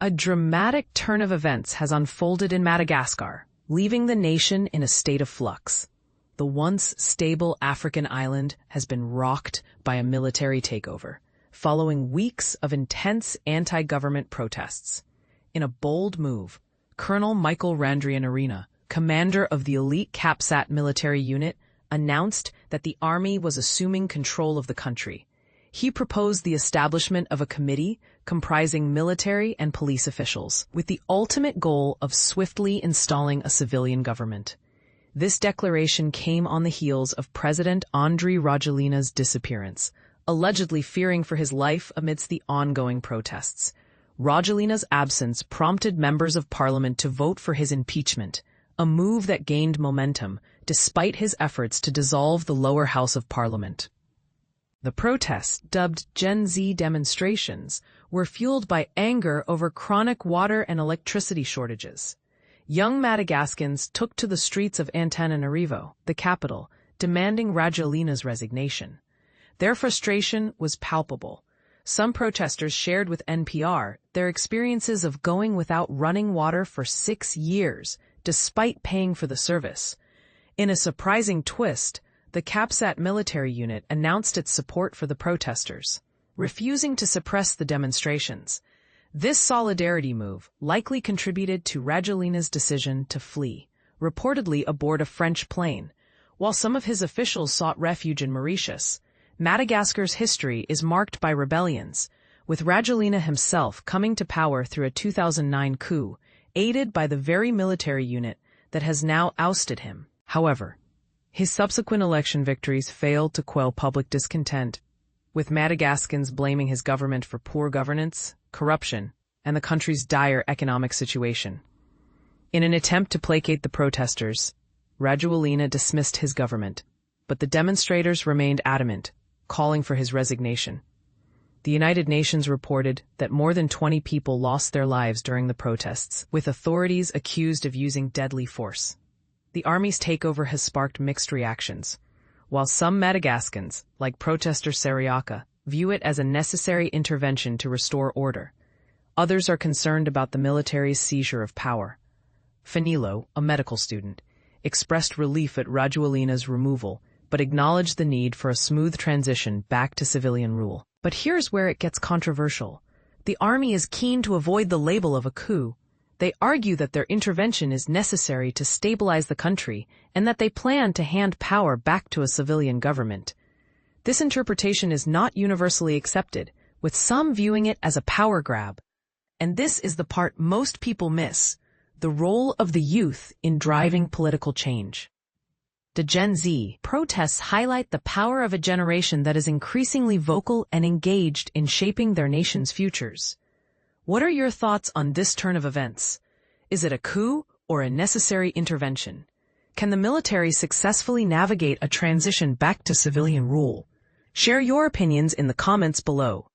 A dramatic turn of events has unfolded in Madagascar, leaving the nation in a state of flux. The once stable African island has been rocked by a military takeover, following weeks of intense anti-government protests. In a bold move, Colonel Michael Randrianirina, commander of the elite CAPSAT military unit, announced that the army was assuming control of the country. He proposed the establishment of a committee comprising military and police officials, with the ultimate goal of swiftly installing a civilian government. This declaration came on the heels of President Andry Rajoelina's disappearance, allegedly fearing for his life amidst the ongoing protests. Rajoelina's absence prompted members of parliament to vote for his impeachment, a move that gained momentum despite his efforts to dissolve the lower house of parliament. The protests, dubbed Gen Z demonstrations, were fueled by anger over chronic water and electricity shortages. Young Madagascans took to the streets of Antananarivo, the capital, demanding Rajoelina's resignation. Their frustration was palpable. Some protesters shared with NPR their experiences of going without running water for 6 years, despite paying for the service. In a surprising twist, the CAPSAT military unit announced its support for the protesters, refusing to suppress the demonstrations. This solidarity move likely contributed to Rajoelina's decision to flee, reportedly aboard a French plane. While some of his officials sought refuge in Mauritius, Madagascar's history is marked by rebellions, with Rajoelina himself coming to power through a 2009 coup, aided by the very military unit that has now ousted him. However, his subsequent election victories failed to quell public discontent, with Madagascans blaming his government for poor governance, corruption, and the country's dire economic situation. In an attempt to placate the protesters, Rajoelina dismissed his government, but the demonstrators remained adamant, calling for his resignation. The United Nations reported that more than 20 people lost their lives during the protests, with authorities accused of using deadly force. The army's takeover has sparked mixed reactions. While some Madagascans, like protester Sariaka, view it as a necessary intervention to restore order, others are concerned about the military's seizure of power. Fanilo, a medical student, expressed relief at Rajoelina's removal, but acknowledged the need for a smooth transition back to civilian rule. But here's where it gets controversial. The army is keen to avoid the label of a coup. They argue that their intervention is necessary to stabilize the country and that they plan to hand power back to a civilian government. This interpretation is not universally accepted, with some viewing it as a power grab. And this is the part most people miss: the role of the youth in driving political change. The Gen Z protests highlight the power of a generation that is increasingly vocal and engaged in shaping their nation's futures. What are your thoughts on this turn of events? Is it a coup or a necessary intervention? Can the military successfully navigate a transition back to civilian rule? Share your opinions in the comments below.